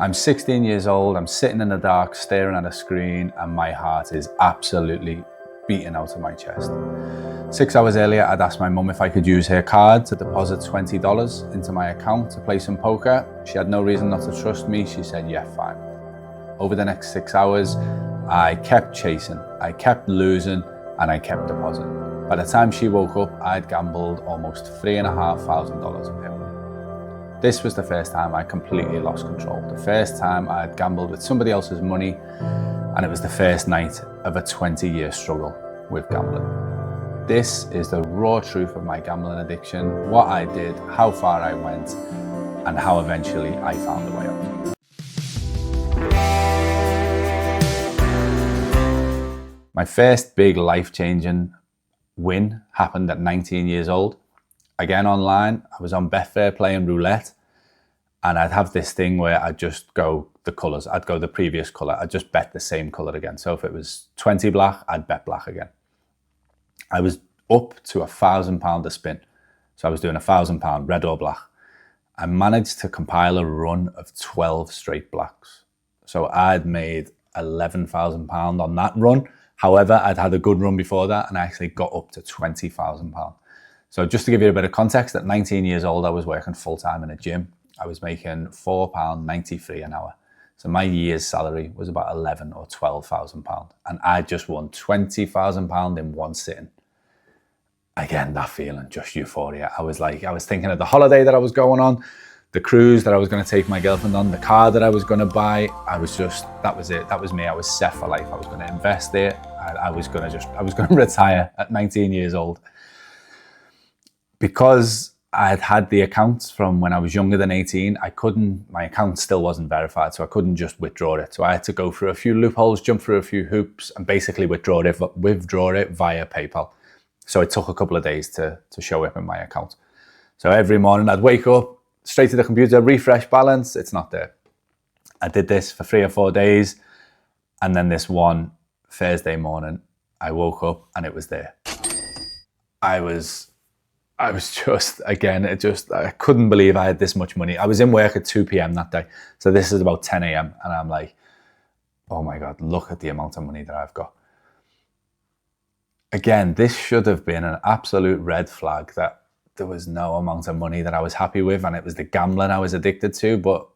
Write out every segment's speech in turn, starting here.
I'm 16 years old, I'm sitting in the dark, staring at a screen, and my heart is absolutely beating out of my chest. 6 hours earlier, I'd asked my mum if I could use her card to deposit $20 into my account to play some poker. She had no reason not to trust me. She said, yeah, fine. Over the next 6 hours, I kept chasing, I kept losing, and I kept depositing. By the time she woke up, I'd gambled almost $3,500 of her money. This was the first time I completely lost control. The first time I had gambled with somebody else's money, and it was the first night of a 20-year struggle with gambling. This is the raw truth of my gambling addiction, what I did, how far I went, and how eventually I found a way out. My first big life-changing win happened at 19 years old. Again, online, I was on Betfair playing roulette, and I'd have this thing where I'd just go the colours. I'd go the previous colour. I'd just bet the same colour again. So if it was 20 black, I'd bet black again. I was up to £1,000 a spin. So I was doing £1,000, red or black. I managed to compile a run of 12 straight blacks. So I'd made £11,000 on that run. However, I'd had a good run before that, and I actually got up to £20,000. So just to give you a bit of context, at 19 years old, I was working full-time in a gym. I was making £4.93 an hour. So my year's salary was about £11,000 or £12,000. And I just won £20,000 in one sitting. Again, that feeling, just euphoria. I was thinking of the holiday that I was going on, the cruise that I was going to take my girlfriend on, the car that I was going to buy. That was it. That was me. I was set for life. I was going to invest it. I was going to retire at 19 years old. Because I had had the accounts from when I was younger than 18, my account still wasn't verified, so I couldn't just withdraw it. So I had to go through a few loopholes, jump through a few hoops, and basically withdraw it via PayPal. So it took a couple of days to show up in my account. So every morning I'd wake up, straight to the computer, refresh balance, it's not there. I did this for 3 or 4 days, and then this one Thursday morning, I woke up and it was there. I was just, again, I couldn't believe I had this much money. I was in work at 2 p.m. that day. So this is about 10 a.m. And I'm like, oh my God, look at the amount of money that I've got. Again, this should have been an absolute red flag that there was no amount of money that I was happy with, and it was the gambling I was addicted to. But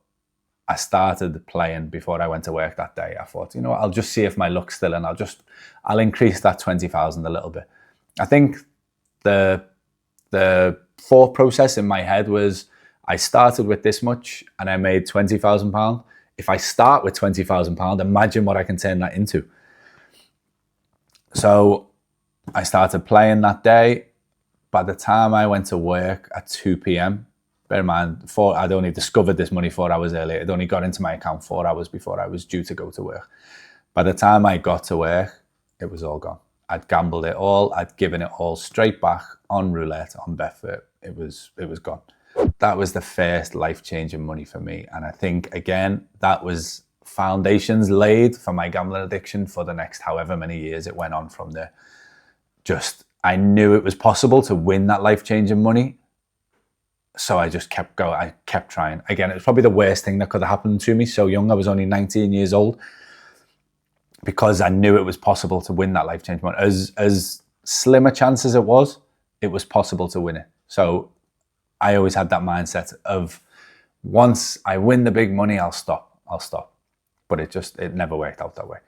I started playing before I went to work that day. I thought, you know what, I'll just see if my luck's still in. I'll increase that 20,000 a little bit. I think the thought process in my head was, I started with this much and I made £20,000. If I start with £20,000, imagine what I can turn that into. So I started playing that day. By the time I went to work at 2 p.m, bear in mind, I'd only discovered this money 4 hours earlier. It only got into my account 4 hours before I was due to go to work. By the time I got to work, it was all gone. I'd gambled it all. I'd given it all straight back on roulette, on Betfair. It was gone. That was the first life-changing money for me. And I think, again, that was foundations laid for my gambling addiction for the next however many years it went on from there. I knew it was possible to win that life-changing money. So I just kept going. I kept trying. Again, it was probably the worst thing that could have happened to me so young. I was only 19 years old. Because I knew it was possible to win that life-changing money. As slim a chance as it was possible to win it. So I always had that mindset of, once I win the big money, I'll stop. But it never worked out that way.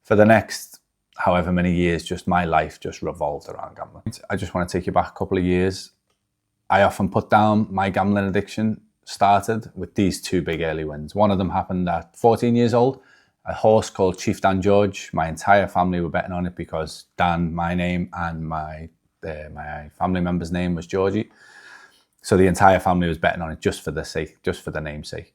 For the next however many years, just my life just revolved around gambling. I just want to take you back a couple of years. I often put down my gambling addiction started with these 2 big early wins. One of them happened at 14 years old. A horse called Chief Dan George. My entire family were betting on it because Dan, my name, and my family member's name was Georgie. So the entire family was betting on it just for the namesake.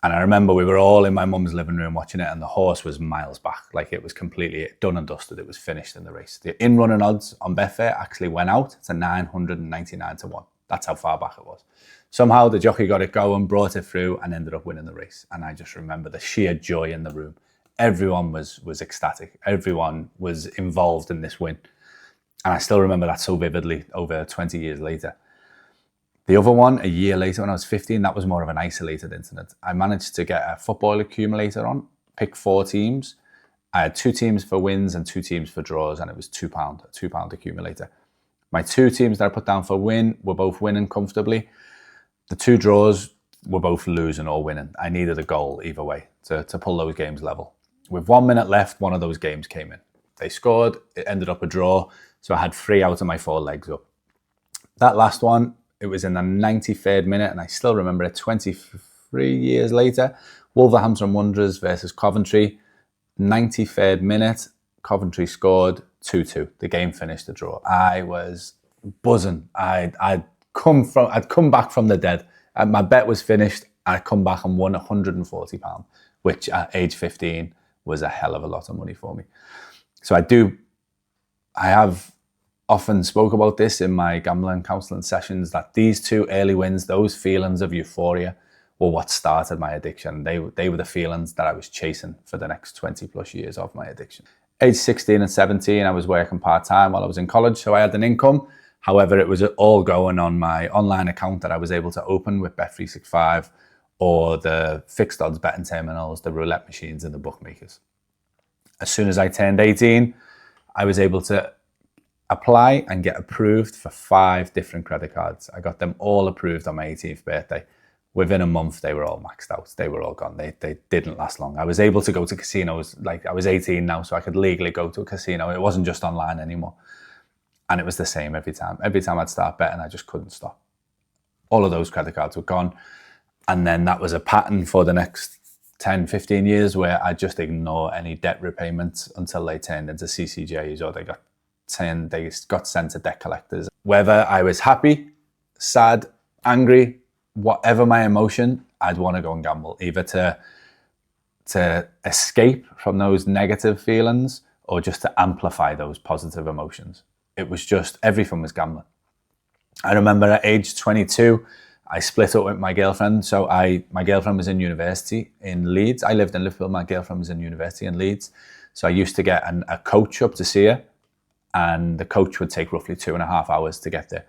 And I remember we were all in my mum's living room watching it, and the horse was miles back. Like, it was completely done and dusted. It was finished in the race. The in-running odds on Betfair actually went out to 999 to 1. That's how far back it was. Somehow the jockey got it going, brought it through, and ended up winning the race. And I just remember the sheer joy in the room. Everyone was ecstatic. Everyone was involved in this win. And I still remember that so vividly over 20 years later. The other one, a year later when I was 15, that was more of an isolated incident. I managed to get a football accumulator on, pick 4 teams. I had 2 teams for wins and 2 teams for draws, and it was £2, a £2 accumulator. My 2 teams that I put down for win were both winning comfortably. The 2 draws were both losing or winning. I needed a goal either way to pull those games level. With 1 minute left, one of those games came in. They scored, it ended up a draw, so I had 3 out of my 4 legs up. That last one, it was in the 93rd minute, and I still remember it 23 years later. Wolverhampton Wanderers versus Coventry. 93rd minute, Coventry scored 2-2. The game finished a draw. I was buzzing. I'd come back from the dead. My bet was finished. I'd come back and won £140, which at age 15 was a hell of a lot of money for me. So I have often spoke about this in my gambling counselling sessions, that these 2 early wins, those feelings of euphoria, were what started my addiction. They were the feelings that I was chasing for the next 20 plus years of my addiction. Age 16 and 17, I was working part-time while I was in college, so I had an income. However, it was all going on my online account that I was able to open with Bet365 or the fixed odds betting terminals, the roulette machines and the bookmakers. As soon as I turned 18, I was able to apply and get approved for 5 different credit cards. I got them all approved on my 18th birthday. Within a month, they were all maxed out. They were all gone. They didn't last long. I was able to go to casinos. Like, I was 18 now, so I could legally go to a casino. It wasn't just online anymore. And it was the same every time. Every time I'd start betting, I just couldn't stop. All of those credit cards were gone. And then that was a pattern for the next 10, 15 years where I just ignore any debt repayments until they turned into CCJs or they got sent to debt collectors. Whether I was happy, sad, angry, whatever my emotion, I'd want to go and gamble, either to escape from those negative feelings or just to amplify those positive emotions. It was just, everything was gambling. I remember at age 22, I split up with my girlfriend. So my girlfriend was in university in Leeds. I lived in Liverpool. My girlfriend was in university in Leeds. So I used to get a coach up to see her, and the coach would take roughly 2.5 hours to get there.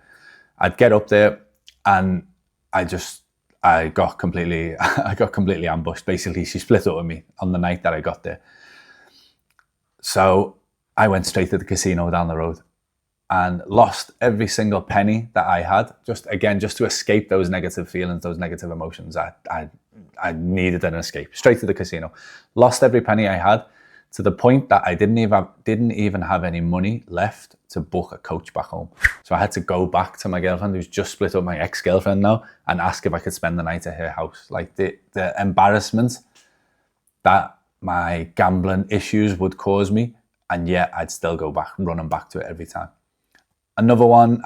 I'd get up there and I got completely ambushed. Basically, she split up with me on the night that I got there. So I went straight to the casino down the road and lost every single penny that I had, just to escape those negative feelings, those negative emotions. I needed an escape. Straight to the casino. Lost every penny I had, to the point that I didn't even have any money left to book a coach back home. So I had to go back to my girlfriend, who's just split up, my ex-girlfriend now, and ask if I could spend the night at her house. Like, the embarrassment that my gambling issues would cause me, and yet I'd still go back, running back to it every time. Another one,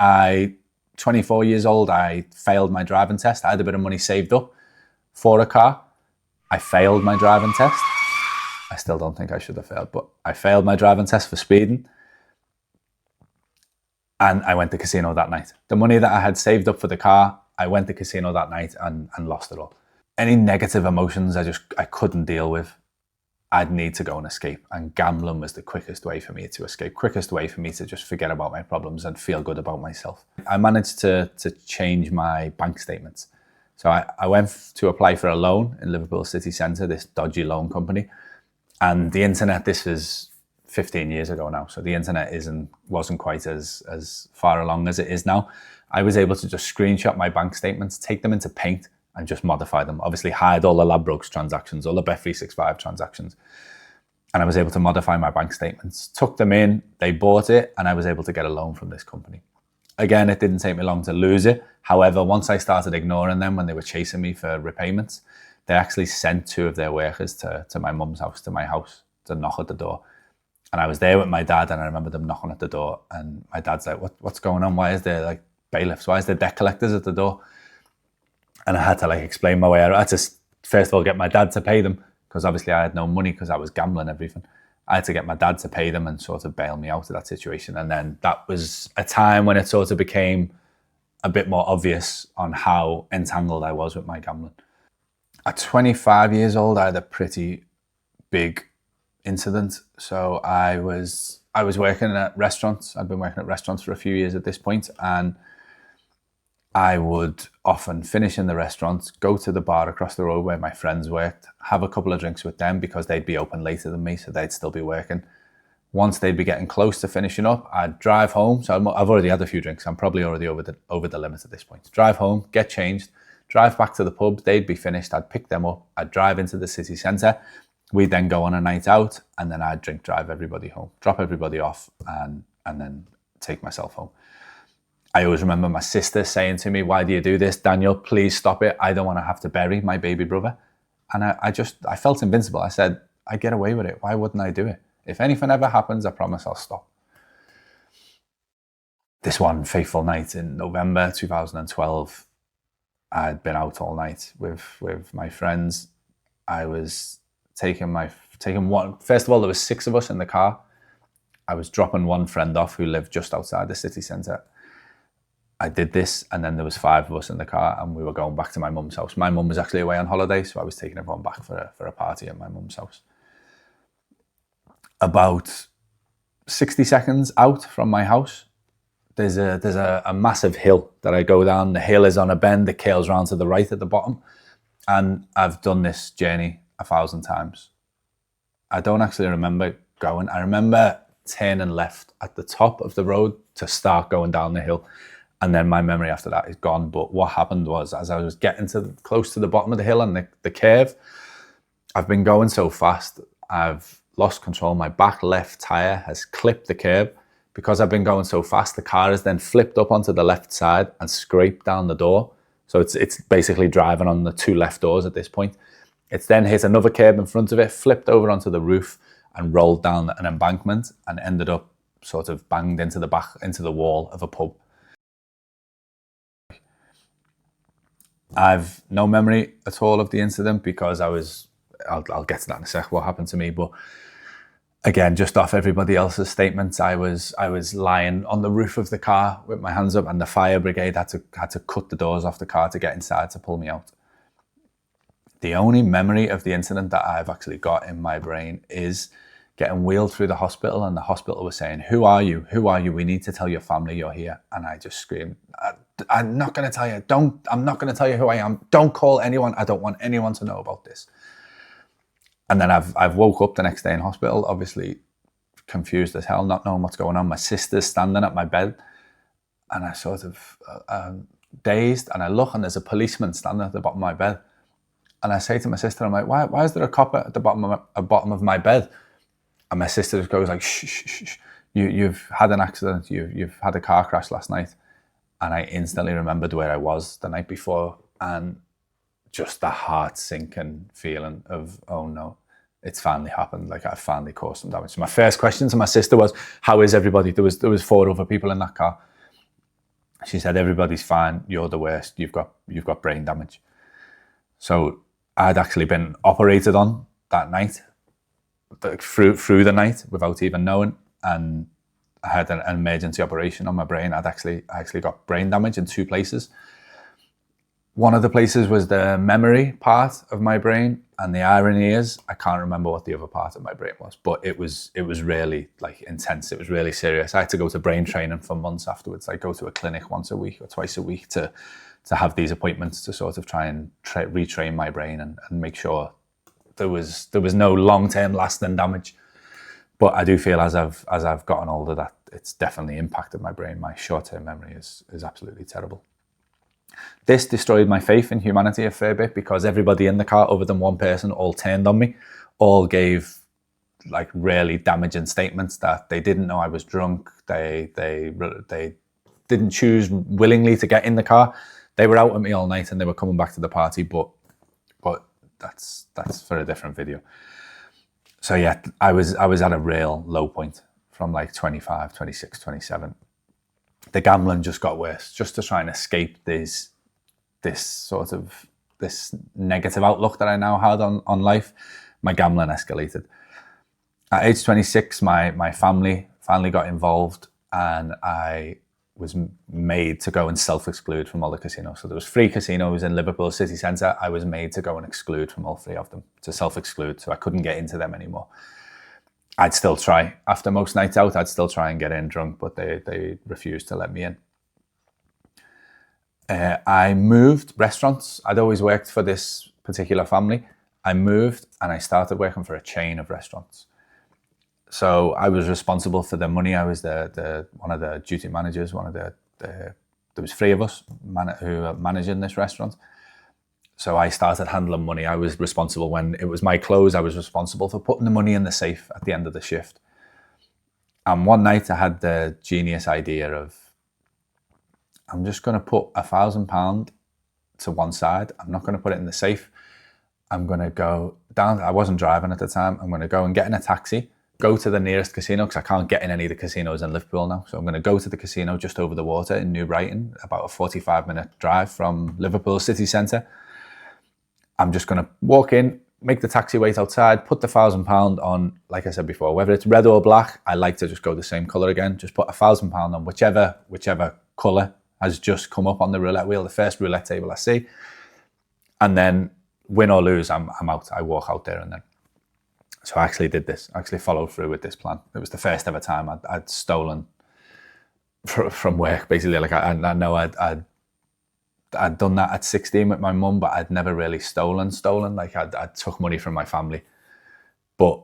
24 years old, I failed my driving test. I had a bit of money saved up for a car. I failed my driving test. I still don't think I should have failed, but I failed my driving test for speeding. And I went to casino that night. The money that I had saved up for the car, I went to casino that night and lost it all. Any negative emotions I couldn't deal with. I'd need to go and escape. And gambling was the quickest way for me to escape, quickest way for me to just forget about my problems and feel good about myself. I managed to change my bank statements. So I went to apply for a loan in Liverpool city centre, this dodgy loan company. And the internet, this is 15 years ago now, so the internet wasn't quite as far along as it is now. I was able to just screenshot my bank statements, take them into Paint and just modify them. Obviously hide all the Ladbrokes transactions, all the Bet365 transactions. And I was able to modify my bank statements, took them in, they bought it, and I was able to get a loan from this company. Again, it didn't take me long to lose it. However, once I started ignoring them when they were chasing me for repayments, they actually sent 2 of their workers to my mum's house, to my house, to knock at the door. And I was there with my dad, and I remember them knocking at the door, and my dad's like, what's going on? Why is there like bailiffs? Why is there debt collectors at the door? And I had to explain my way out. I had to first of all get my dad to pay them, because obviously I had no money because I was gambling everything. I had to get my dad to pay them and sort of bail me out of that situation. And then that was a time when it sort of became a bit more obvious on how entangled I was with my gambling. At 25 years old, I had a pretty big incident. So I was working at restaurants. I'd been working at restaurants for a few years at this point, and I would often finish in the restaurant, go to the bar across the road where my friends worked, have a couple of drinks with them because they'd be open later than me, so they'd still be working. Once they'd be getting close to finishing up, I'd drive home. So I've already had a few drinks. I'm probably already over the limit at this point. Drive home, get changed, drive back to the pub. They'd be finished. I'd pick them up. I'd drive into the city centre. We'd then go on a night out, and then I'd drink drive everybody home, drop everybody off, and then take myself home. I always remember my sister saying to me, "Why do you do this, Daniel? Please stop it. I don't want to have to bury my baby brother." And I felt invincible. I said, I get away with it. Why wouldn't I do it? If anything ever happens, I promise I'll stop. This one fateful night in November 2012, I'd been out all night with my friends. I was taking one. First of all, there was 6 of us in the car. I was dropping one friend off who lived just outside the city centre. I did this, and then there was 5 of us in the car, and we were going back to my mum's house. My mum was actually away on holiday, so I was taking everyone back for a party at my mum's house. About 60 seconds out from my house, there's a massive hill that I go down. The hill is on a bend, it curls round to the right at the bottom, and I've done this journey 1,000 times. I don't actually remember going. I remember turning left at the top of the road to start going down the hill. And then my memory after that is gone. But what happened was, as I was getting close to the bottom of the hill and the curve, I've been going so fast, I've lost control. My back left tyre has clipped the curb. Because I've been going so fast, the car has then flipped up onto the left side and scraped down the door. So it's basically driving on the 2 left doors at this point. It's then hit another curb in front of it, flipped over onto the roof and rolled down an embankment and ended up sort of banged into the wall of a pub. I've no memory at all of the incident because I'll get to that in a sec, what happened to me. But again, just off everybody else's statements, I was lying on the roof of the car with my hands up, and the fire brigade had to cut the doors off the car to get inside to pull me out. The only memory of the incident that I've actually got in my brain is getting wheeled through the hospital, and the hospital was saying, "Who are you? Who are you? We need to tell your family you're here." And I just screamed, I'm not going to tell you. I'm not going to tell you who I am. Don't call anyone. I don't want anyone to know about this. And then I've woke up the next day in hospital, obviously confused as hell, not knowing what's going on. My sister's standing at my bed, and I sort of dazed, and I look, and there's a policeman standing at the bottom of my bed. And I say to my sister, I'm like, why is there a cop at the bottom of my bed? And my sister just goes like, shh. You've had an accident. You've had a car crash last night. And I instantly remembered where I was the night before, and just the heart sinking feeling of, oh no, it's finally happened. Like, I finally caused some damage. So my first question to my sister was, how is everybody? There was 4 other people in that car. She said, everybody's fine. You're the worst. You've got brain damage. So I'd actually been operated on that night, through the night without even knowing, and I had an emergency operation on my brain. I actually got brain damage in 2 places. One of the places was the memory part of my brain, and the irony is I can't remember what the other part of my brain was, but it was really like intense. It was really serious. I had to go to brain training for months afterwards. I go to a clinic once a week or twice a week to have these appointments to sort of try and retrain my brain and make sure there was no long-term lasting damage. But I do feel as I've gotten older that it's definitely impacted my brain. My short-term memory is absolutely terrible. This destroyed my faith in humanity a fair bit, because everybody in the car, other than one person, all turned on me, all gave like really damaging statements that they didn't know I was drunk. They didn't choose willingly to get in the car. They were out with me all night and they were coming back to the party, but that's for a different video. So yeah, I was at a real low point from like 25, 26, 27. The gambling just got worse, just to try and escape this negative outlook that I now had on life. My gambling escalated. At age 26, my family finally got involved, and I was made to go and self-exclude from all the casinos. So there was 3 casinos in Liverpool city centre. I was made to go and exclude from all 3 of them, to self-exclude, so I couldn't get into them anymore. I'd still try. After most nights out, I'd still try and get in drunk, but they refused to let me in. I moved restaurants. I'd always worked for this particular family. I moved and I started working for a chain of restaurants. So I was responsible for the money. I was the one of the duty managers, there was 3 of us who were managing this restaurant. So I started handling money. I was responsible when it was my close. I was responsible for putting the money in the safe at the end of the shift. And one night I had the genius idea of, I'm just going to put £1,000 to one side. I'm not going to put it in the safe. I'm going to go down. I wasn't driving at the time. I'm going to go and get in a taxi, go to the nearest casino because I can't get in any of the casinos in Liverpool now. So I'm going to go to the casino just over the water in New Brighton, about a 45-minute drive from Liverpool city centre. I'm just going to walk in, make the taxi wait outside, put the £1,000 on, like I said before, whether it's red or black, I like to just go the same colour again. Just put £1,000 on whichever colour has just come up on the roulette wheel, the first roulette table I see. And then win or lose, I'm out. I walk out there and then. So I actually did this. I actually followed through with this plan. It was the first ever time I'd stolen from work, basically. Like I know I'd done that at 16 with my mum, but I'd never really stolen. Like I took money from my family, but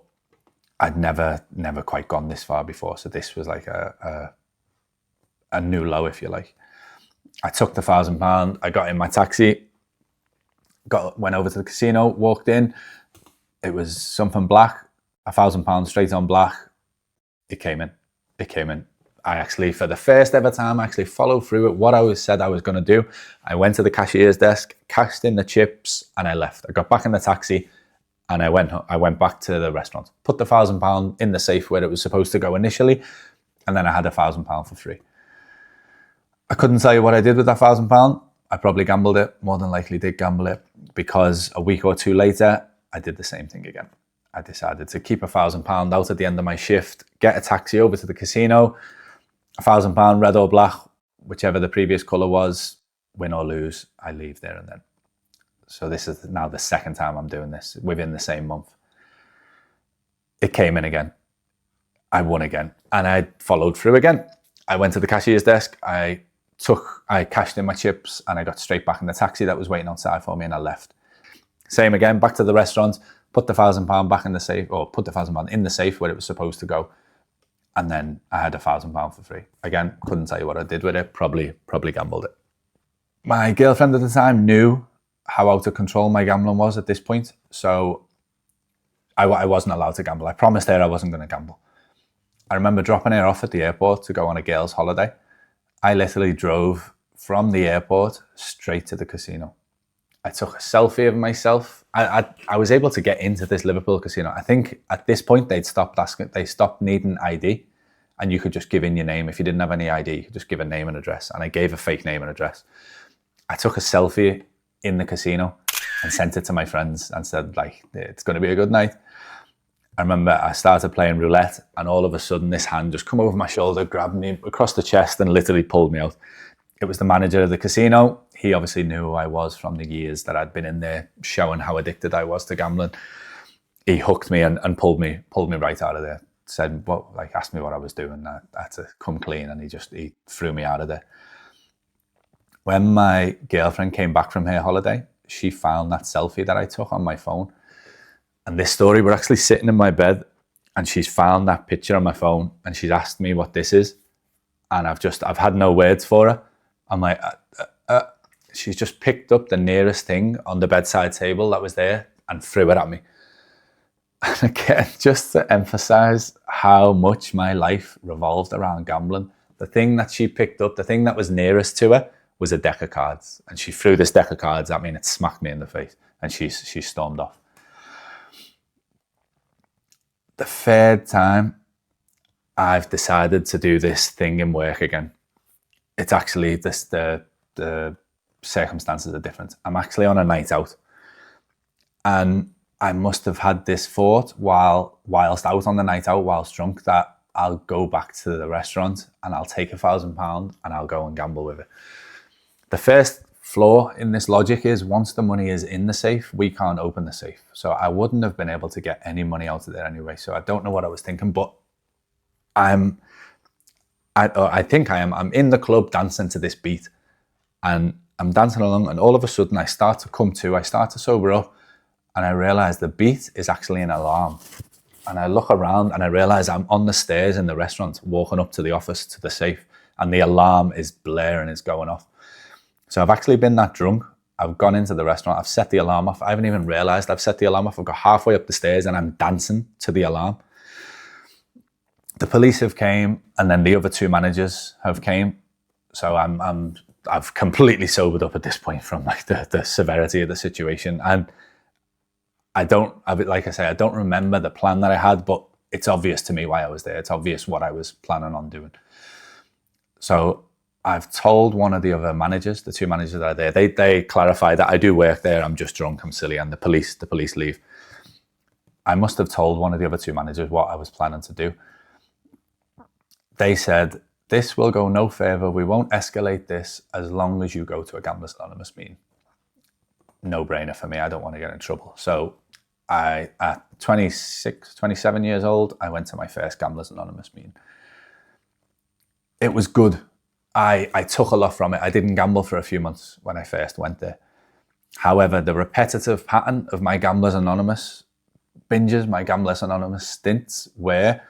I'd never quite gone this far before. So this was like a new low, if you like. I took the £1,000. I got in my taxi, went over to the casino, walked in. It was something black, £1,000 straight on black. It came in. I actually, for the first ever time, actually followed through with what I said I was going to do. I went to the cashier's desk, cashed in the chips, and I left. I got back in the taxi and I went back to the restaurant, put the £1,000 in the safe where it was supposed to go initially, and then I had £1,000 for free. I couldn't tell you what I did with that £1,000. I probably gambled it, more than likely did gamble it, because a week or two later, I did the same thing again. I decided to keep £1,000 out at the end of my shift, get a taxi over to the casino, £1,000, red or black, whichever the previous colour was, win or lose, I leave there and then. So this is now the second time I'm doing this within the same month. It came in again. I won again. And I followed through again. I went to the cashier's desk, I cashed in my chips, and I got straight back in the taxi that was waiting outside for me, and I left. Same again, back to the restaurant, put the £1,000 back in the safe, or put the £1,000 in the safe where it was supposed to go. And then I had £1,000 for free. Again, couldn't tell you what I did with it, probably gambled it. My girlfriend at the time knew how out of control my gambling was at this point. So I wasn't allowed to gamble. I promised her I wasn't going to gamble. I remember dropping her off at the airport to go on a girls' holiday. I literally drove from the airport straight to the casino. I took a selfie of myself. I was able to get into this Liverpool casino. I think at this point they stopped needing ID, and you could just give in your name. If you didn't have any ID, you could just give a name and address. And I gave a fake name and address. I took a selfie in the casino and sent it to my friends and said, like, it's going to be a good night. I remember I started playing roulette, and all of a sudden this hand just come over my shoulder, grabbed me across the chest and literally pulled me out. It was the manager of the casino. He obviously knew who I was from the years that I'd been in there, showing how addicted I was to gambling. He hooked me and pulled me right out of there. Said, asked me what I was doing. I had to come clean, and he threw me out of there. When my girlfriend came back from her holiday, she found that selfie that I took on my phone. And this story, we're actually sitting in my bed, and she's found that picture on my phone, and she's asked me what this is. And I've had no words for her. I'm like, she's just picked up the nearest thing on the bedside table that was there and threw it at me. And again, just to emphasize how much my life revolved around gambling, the thing that she picked up, the thing that was nearest to her, was a deck of cards. And she threw this deck of cards at me, and it smacked me in the face, and she stormed off. The third time I've decided to do this thing in work again. It's actually the circumstances are different. I'm actually on a night out, and I must have had this thought whilst out on the night out, whilst drunk, that I'll go back to the restaurant and I'll take £1,000 and I'll go and gamble with it. The first flaw in this logic is, once the money is in the safe, we can't open the safe. So I wouldn't have been able to get any money out of there anyway. So I don't know what I was thinking, but I think I am. I'm in the club dancing to this beat, and I'm dancing along, and all of a sudden I start to come to, I start to sober up, and I realize the beat is actually an alarm. And I look around and I realize I'm on the stairs in the restaurant, walking up to the office, to the safe, and the alarm is blaring, it's going off. So I've actually been that drunk. I've gone into the restaurant, I've set the alarm off. I haven't even realized I've set the alarm off. I've got halfway up the stairs and I'm dancing to the alarm. The police have came, and then the other two managers have came. So I've completely sobered up at this point from like the severity of the situation. And like I say, I don't remember the plan that I had, but it's obvious to me why I was there. It's obvious what I was planning on doing. So I've told one of the other managers, the two managers that are there, they clarify that I do work there, I'm just drunk, I'm silly, and the police leave. I must have told one of the other two managers what I was planning to do. They said, this will go no further, we won't escalate this as long as you go to a Gamblers Anonymous meeting. No brainer for me, I don't want to get in trouble. So at 26, 27 years old, I went to my first Gamblers Anonymous meeting. It was good. I took a lot from it. I didn't gamble for a few months when I first went there. However, the repetitive pattern of my Gamblers Anonymous binges, my Gamblers Anonymous stints, where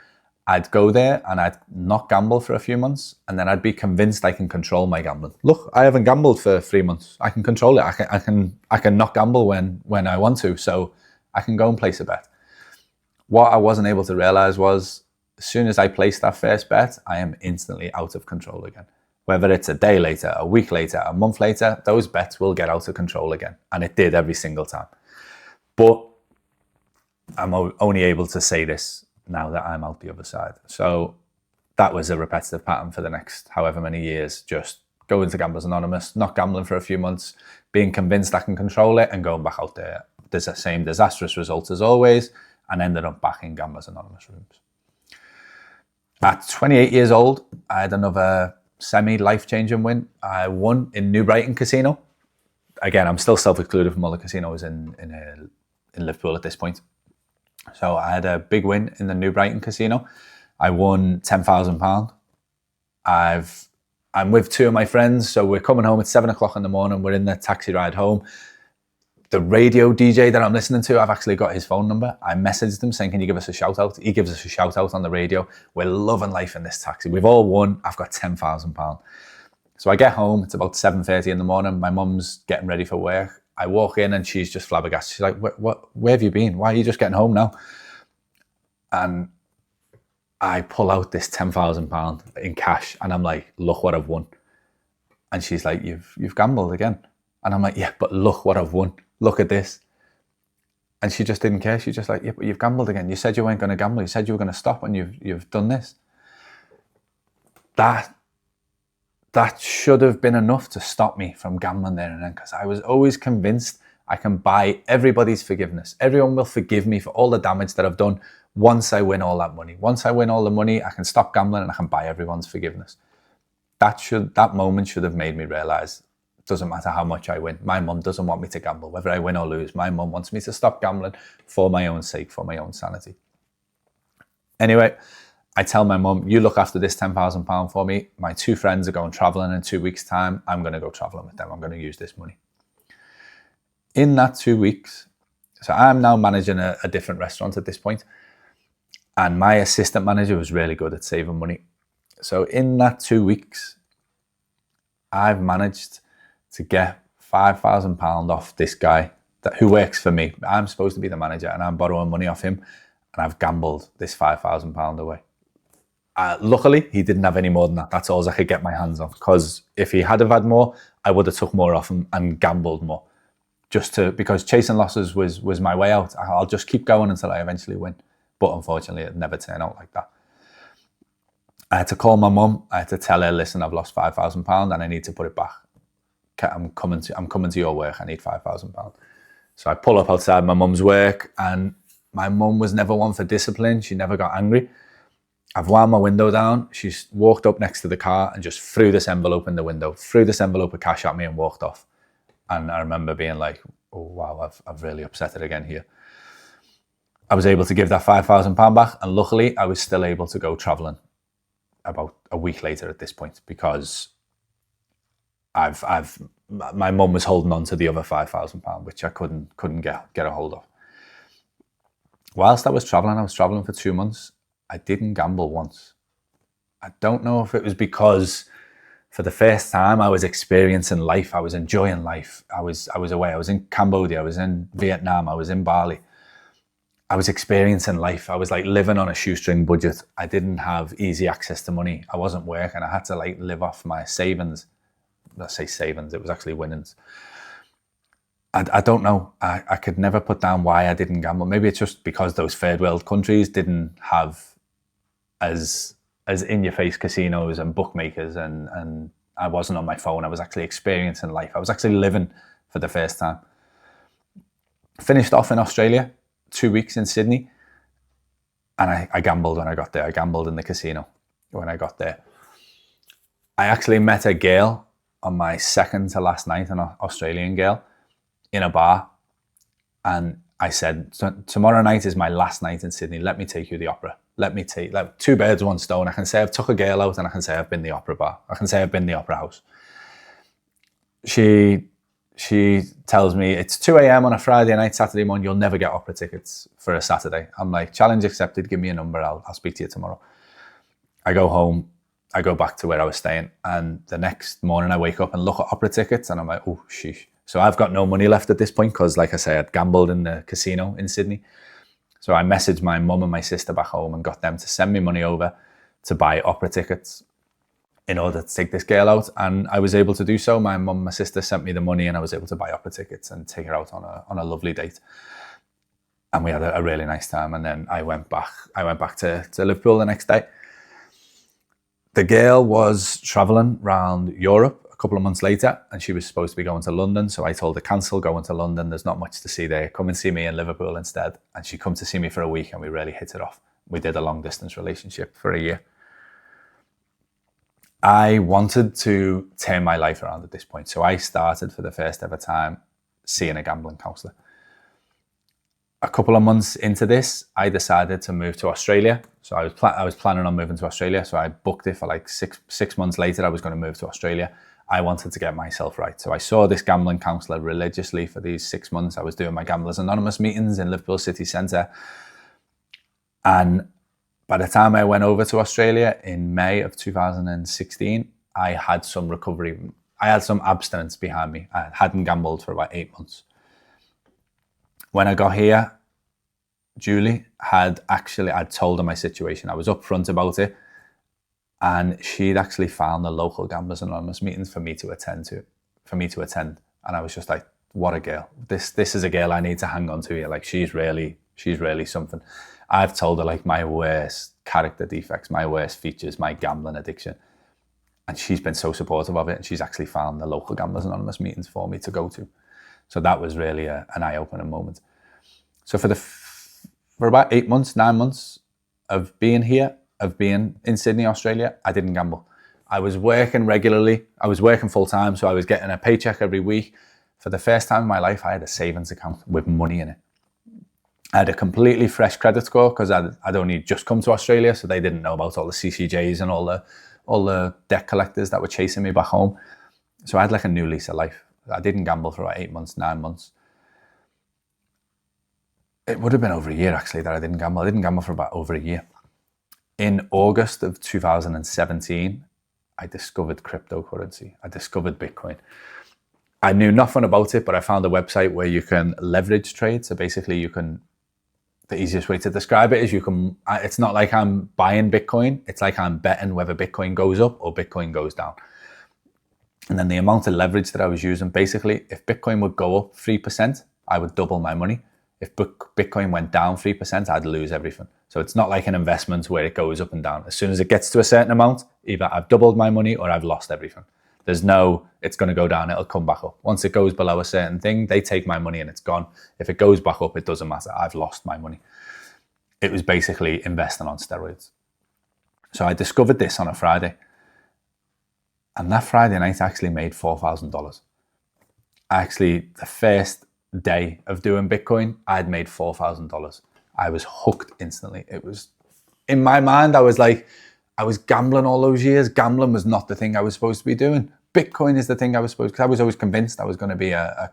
I'd go there and I'd not gamble for a few months, and then I'd be convinced I can control my gambling. Look, I haven't gambled for 3 months. I can control it. I can not gamble when I want to, so I can go and place a bet. What I wasn't able to realize was, as soon as I place that first bet, I am instantly out of control again. Whether it's a day later, a week later, a month later, those bets will get out of control again. And it did every single time. But I'm only able to say this now that I'm out the other side. So that was a repetitive pattern for the next however many years. Just going to Gamblers Anonymous, not gambling for a few months, being convinced I can control it, and going back out there. There's the same disastrous results as always, and ended up back in Gamblers Anonymous rooms. At 28 years old, I had another semi-life-changing win. I won in New Brighton Casino. Again, I'm still self-excluded from all the casinos in Liverpool at this point. So I had a big win in the New Brighton Casino. I won £10,000. I'm with two of my friends, so we're coming home at 7 o'clock in the morning. We're in the taxi ride home. The radio DJ that I'm listening to, I've actually got his phone number. I messaged him saying, can you give us a shout out? He gives us a shout out on the radio. We're loving life in this taxi. We've all won. I've got £10,000. So I get home. It's about 7:30 in the morning. My mum's getting ready for work. I walk in and she's just flabbergasted. She's like, where have you been? Why are you just getting home now? And I pull out this £10,000 in cash and I'm like, look what I've won. And she's like, you've gambled again. And I'm like, yeah, but look what I've won. Look at this. And she just didn't care. She's just like, yeah, but you've gambled again. You said you weren't going to gamble. You said you were going to stop, and you've done this. That should have been enough to stop me from gambling there and then, because I was always convinced I can buy everybody's forgiveness. Everyone will forgive me for all the damage that I've done once I win all that money. Once I win all the money, I can stop gambling and I can buy everyone's forgiveness. That moment should have made me realize, it doesn't matter how much I win. My mum doesn't want me to gamble. Whether I win or lose, my mum wants me to stop gambling for my own sake, for my own sanity. Anyway, I tell my mum, you look after this £10,000 for me. My two friends are going traveling in 2 weeks' time. I'm going to go traveling with them. I'm going to use this money. In that 2 weeks, so I'm now managing a different restaurant at this point, and my assistant manager was really good at saving money. So in that 2 weeks, I've managed to get £5,000 off this guy who works for me. I'm supposed to be the manager, and I'm borrowing money off him, and I've gambled this £5,000 away. Luckily, he didn't have any more than that. That's all I could get my hands on, because if he had have had more, I would have took more off him and gambled more. Because chasing losses was my way out. I'll just keep going until I eventually win. But unfortunately, it never turned out like that. I had to call my mum. I had to tell her, listen, I've lost £5,000 and I need to put it back. I'm coming to your work. I need £5,000. So I pull up outside my mum's work, and my mum was never one for discipline. She never got angry. I've wound my window down. She's walked up next to the car and just threw this envelope in the window, threw this envelope of cash at me and walked off. And I remember being like, oh, wow, I've really upset it again here. I was able to give that £5,000 back, and luckily I was still able to go traveling about a week later at this point, because My mum was holding on to the other £5,000, which I couldn't get a hold of. Whilst I was traveling for 2 months. I didn't gamble once. I don't know if it was because for the first time I was experiencing life. I was enjoying life. I was away. I was in Cambodia. I was in Vietnam. I was in Bali. I was experiencing life. I was like living on a shoestring budget. I didn't have easy access to money. I wasn't working. I had to like live off my savings. Let's say savings. It was actually winnings. I don't know. I could never put down why I didn't gamble. Maybe it's just because those third world countries didn't have as in-your-face casinos and bookmakers, and I wasn't on my phone. I was actually experiencing life. I was actually living for the first time. Finished off in Australia, 2 weeks in Sydney, and I gambled when I got there. I gambled in the casino when I got there. I actually met a girl on my second to last night, an Australian girl, in a bar, and I said, tomorrow night is my last night in Sydney. Let me take you to the opera. Let me take like 2 birds, 1 stone. I can say I've took a girl out, and I can say I've been the opera bar. I can say I've been the opera house. She tells me it's 2 a.m. on a Friday night, Saturday morning. You'll never get opera tickets for a Saturday. I'm like, challenge accepted. Give me a number. I'll speak to you tomorrow. I go home. I go back to where I was staying, and the next morning I wake up and look at opera tickets, and I'm like, oh, sheesh. So I've got no money left at this point because, like I say, I'd gambled in the casino in Sydney. So I messaged my mum and my sister back home and got them to send me money over to buy opera tickets in order to take this girl out. And I was able to do so. My mum and my sister sent me the money, and I was able to buy opera tickets and take her out on a lovely date. And we had a really nice time. And then I went back to Liverpool the next day. The girl was traveling around Europe a couple of months later, and she was supposed to be going to London. So I told her, cancel going to London. There's not much to see there. Come and see me in Liverpool instead. And she come to see me for a week, and we really hit it off. We did a long distance relationship for a year. I wanted to turn my life around at this point. So I started for the first ever time seeing a gambling counsellor. A couple of months into this, I decided to move to Australia. So I was planning on moving to Australia. So I booked it for like six months later. I was going to move to Australia. I wanted to get myself right. So I saw this gambling counsellor religiously for these 6 months. I was doing my Gamblers Anonymous meetings in Liverpool city centre. And by the time I went over to Australia in May of 2016, I had some recovery. I had some abstinence behind me. I hadn't gambled for about 8 months. When I got here, Julie I'd told her my situation. I was upfront about it, and she'd actually found the local Gamblers Anonymous meetings for me to attend. And I was just like, what a girl. This is a girl I need to hang on to here. Like, she's really something. I've told her like my worst character defects, my worst features, my gambling addiction. And she's been so supportive of it, and she's actually found the local Gamblers Anonymous meetings for me to go to. So that was really an eye-opening moment. So for about 8 months, 9 months of being here, of being in Sydney, Australia, I didn't gamble. I was working regularly. I was working full time, so I was getting a paycheck every week. For the first time in my life, I had a savings account with money in it. I had a completely fresh credit score because I'd only just come to Australia, so they didn't know about all the CCJs and all the debt collectors that were chasing me back home. So I had like a new lease of life. I didn't gamble for about 8 months, 9 months. It would have been over a year actually that I didn't gamble. I didn't gamble for about over a year. In August of 2017, I discovered cryptocurrency. I discovered Bitcoin. I knew nothing about it, but I found a website where you can leverage trade. So basically the easiest way to describe it is it's not like I'm buying Bitcoin. It's like I'm betting whether Bitcoin goes up or Bitcoin goes down. And then the amount of leverage that I was using, basically, if Bitcoin would go up 3%, I would double my money. If Bitcoin went down 3%, I'd lose everything. So it's not like an investment where it goes up and down. As soon as it gets to a certain amount, either I've doubled my money or I've lost everything. There's no, it's going to go down, it'll come back up. Once it goes below a certain thing, they take my money and it's gone. If it goes back up, it doesn't matter. I've lost my money. It was basically investing on steroids. So I discovered this on a Friday. And that Friday night I actually made $4,000. The first day of doing Bitcoin, I'd made $4,000. I was hooked instantly. It was, in my mind, I was gambling all those years. Gambling was not the thing I was supposed to be doing. Bitcoin is the thing I was supposed, because I was always convinced I was going to be a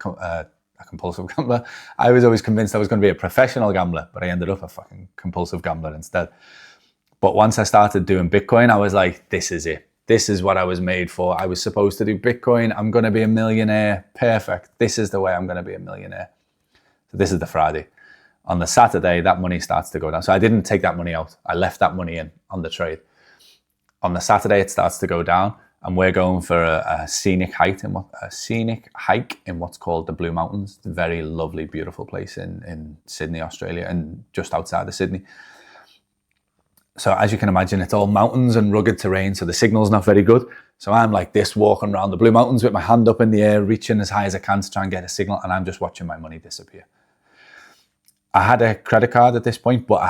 compulsive gambler. I was always convinced I was going to be a professional gambler, but I ended up a fucking compulsive gambler instead. But once I started doing Bitcoin, I was like, this is it. This is what I was made for. I was supposed to do Bitcoin. I'm going to be a millionaire. Perfect. This is the way I'm going to be a millionaire. So this is the Friday. On the Saturday, that money starts to go down. So I didn't take that money out. I left that money in on the trade. On the Saturday, it starts to go down, and we're going for a scenic hike in what's called the Blue Mountains. It's a very lovely, beautiful place in Sydney, Australia, and just outside of Sydney. So as you can imagine, it's all mountains and rugged terrain, so the signal's not very good. So I'm like this, walking around the Blue Mountains with my hand up in the air, reaching as high as I can to try and get a signal, and I'm just watching my money disappear. I had a credit card at this point, but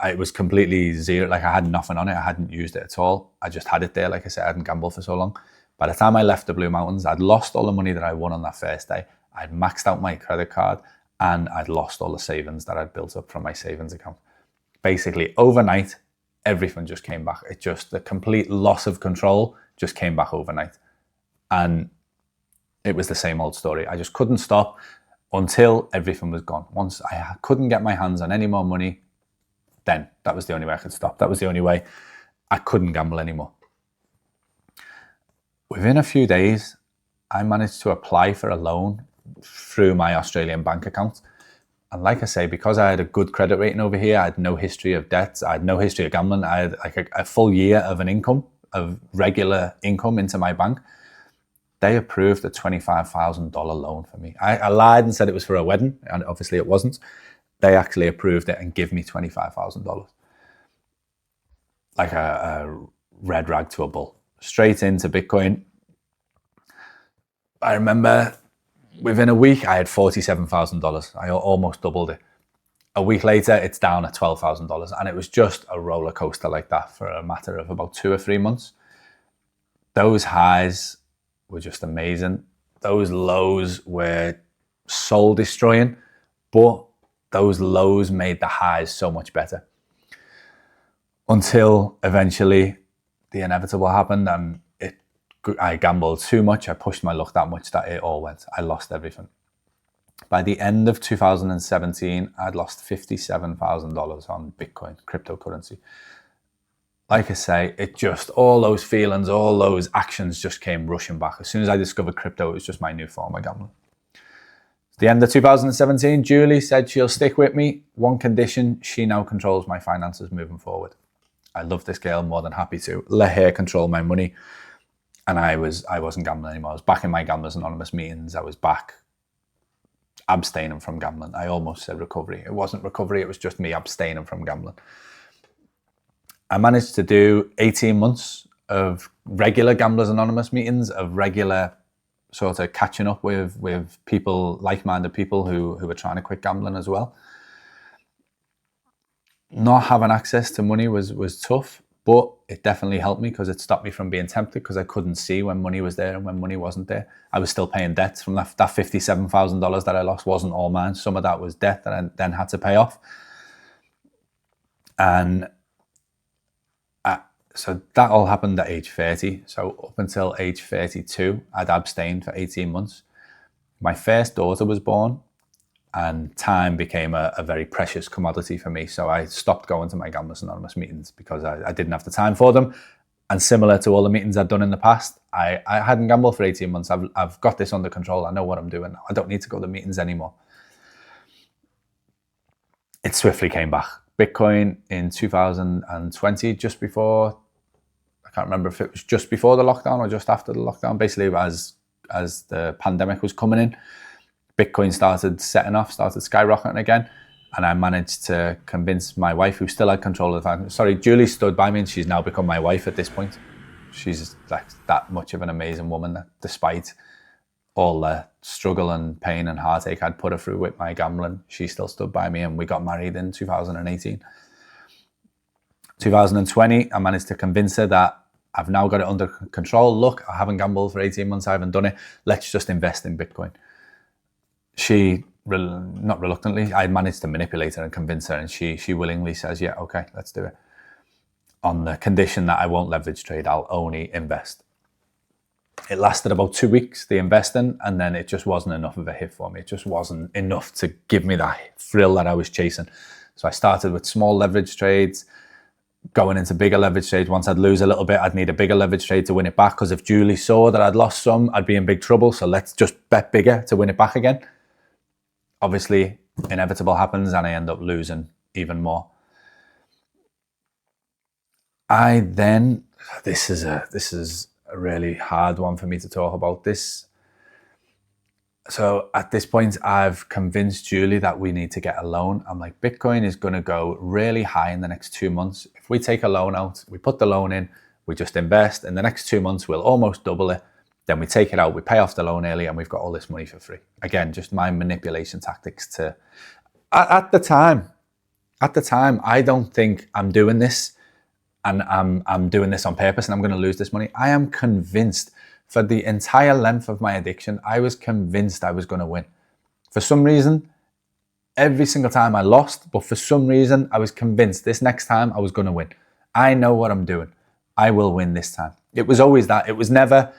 it was completely zero. Like, I had nothing on it. I hadn't used it at all. I just had it there. Like I said, I hadn't gambled for so long. By the time I left the Blue Mountains, I'd lost all the money that I won on that first day. I'd maxed out my credit card, and I'd lost all the savings that I'd built up from my savings account. Basically, overnight, everything just came back. The complete loss of control just came back overnight. And it was the same old story. I just couldn't stop until everything was gone. Once I couldn't get my hands on any more money, then that was the only way I could stop. That was the only way I couldn't gamble anymore. Within a few days, I managed to apply for a loan through my Australian bank account. And like I say, because I had a good credit rating over here, I had no history of debts, I had no history of gambling, I had like a full year of regular income into my bank. They approved a $25,000 loan for me. I lied and said it was for a wedding, and obviously it wasn't. They actually approved it and give me $25,000. Like a red rag to a bull. Straight into Bitcoin. I remember within a week, I had $47,000. I almost doubled it. A week later, it's down at $12,000. And it was just a roller coaster like that for a matter of about 2 or 3 months. Those highs were just amazing. Those lows were soul destroying, but those lows made the highs so much better. Until eventually the inevitable happened, and I gambled too much. I pushed my luck that much that it all went. I lost everything. By the end of 2017, I'd lost $57,000 on Bitcoin, cryptocurrency. Like I say, all those feelings, all those actions just came rushing back. As soon as I discovered crypto, it was just my new form of gambling. At the end of 2017, Julie said she'll stick with me. One condition: she now controls my finances moving forward. I love this girl, more than happy to let her control my money. And I wasn't gambling anymore. I was back in my Gamblers Anonymous meetings. I was back abstaining from gambling. I almost said recovery. It wasn't recovery, it was just me abstaining from gambling. I managed to do 18 months of regular Gamblers Anonymous meetings, of regular sort of catching up with people, like-minded people who were trying to quit gambling as well. Not having access to money was tough, but it definitely helped me because it stopped me from being tempted, because I couldn't see when money was there and when money wasn't there. I was still paying debts from that $57,000 that I lost wasn't all mine. Some of that was debt that I then had to pay off. And so that all happened at age 30. So up until age 32, I'd abstained for 18 months. My first daughter was born, and time became a very precious commodity for me. So I stopped going to my Gamblers Anonymous meetings because I didn't have the time for them. And similar to all the meetings I'd done in the past, I hadn't gambled for 18 months. I've got this under control. I know what I'm doing now. I don't need to go to meetings anymore. It swiftly came back. Bitcoin in 2020, just before, I can't remember if it was just before the lockdown or just after the lockdown, basically as the pandemic was coming in, Bitcoin started skyrocketing again. And I managed to convince my wife, who still had control of the finance. Sorry, Julie stood by me, and she's now become my wife at this point. She's like that much of an amazing woman that, despite all the struggle and pain and heartache I'd put her through with my gambling, she still stood by me, and we got married in 2018. 2020, I managed to convince her that I've now got it under control. Look, I haven't gambled for 18 months. I haven't done it. Let's just invest in Bitcoin. She, not reluctantly, I managed to manipulate her and convince her, and she willingly says, yeah, okay, let's do it. On the condition that I won't leverage trade, I'll only invest. It lasted about 2 weeks, the investing, and then it just wasn't enough of a hit for me. It just wasn't enough to give me that thrill that I was chasing. So I started with small leverage trades, going into bigger leverage trades. Once I'd lose a little bit, I'd need a bigger leverage trade to win it back, because if Julie saw that I'd lost some, I'd be in big trouble. So let's just bet bigger to win it back again. Obviously, inevitable happens and I end up losing even more. This is a really hard one for me to talk about this. So at this point, I've convinced Julie that we need to get a loan. I'm like, Bitcoin is going to go really high in the next 2 months. If we take a loan out, we put the loan in, we just invest. In the next 2 months, we'll almost double it. Then we take it out, we pay off the loan early, and we've got all this money for free. Again, just my manipulation tactics to, at the time, I don't think I'm doing this and I'm doing this on purpose and I'm going to lose this money. I am convinced. For the entire length of my addiction, I was convinced I was going to win. For some reason, every single time I lost, but for some reason, I was convinced this next time I was going to win. I know what I'm doing. I will win this time. It was always that. It was never,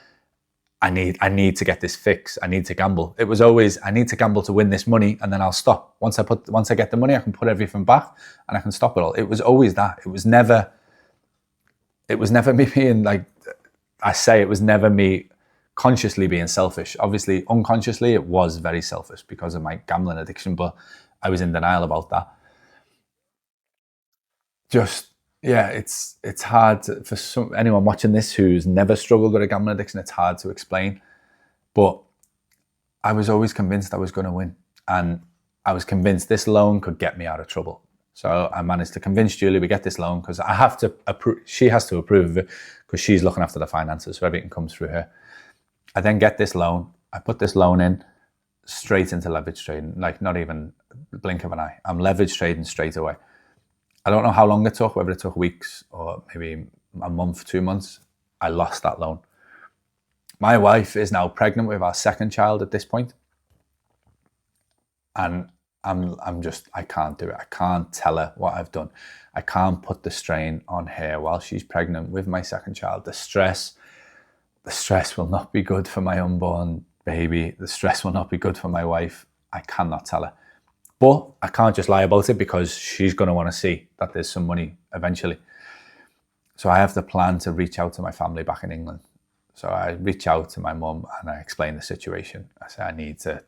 I need to get this fix. I need to gamble. It was always, I need to gamble to win this money, and then I'll stop. Once I get the money, I can put everything back and I can stop it all. It was always that. It was never me being like, it was never me consciously being selfish. Obviously, unconsciously, it was very selfish because of my gambling addiction, but I was in denial about that. It's hard for anyone watching this who's never struggled with a gambling addiction. It's hard to explain, but I was always convinced I was going to win, and I was convinced this loan could get me out of trouble. So I managed to convince Julie we get this loan, because I have to approve. She has to approve of it because she's looking after the finances, so everything comes through her. I then get this loan. I put this loan in straight into leverage trading, like not even a blink of an eye. I'm leverage trading straight away. I don't know how long it took, whether it took weeks or maybe a month, 2 months. I lost that loan. My wife is now pregnant with our second child at this point, and I can't do it. I can't tell her what I've done. I can't put the strain on her while she's pregnant with my second child. The stress will not be good for my unborn baby. The stress will not be good for my wife. I cannot tell her. But I can't just lie about it, because she's going to want to see that there's some money eventually. So I have the plan to reach out to my family back in England. So I reach out to my mum and I explain the situation. I say I need to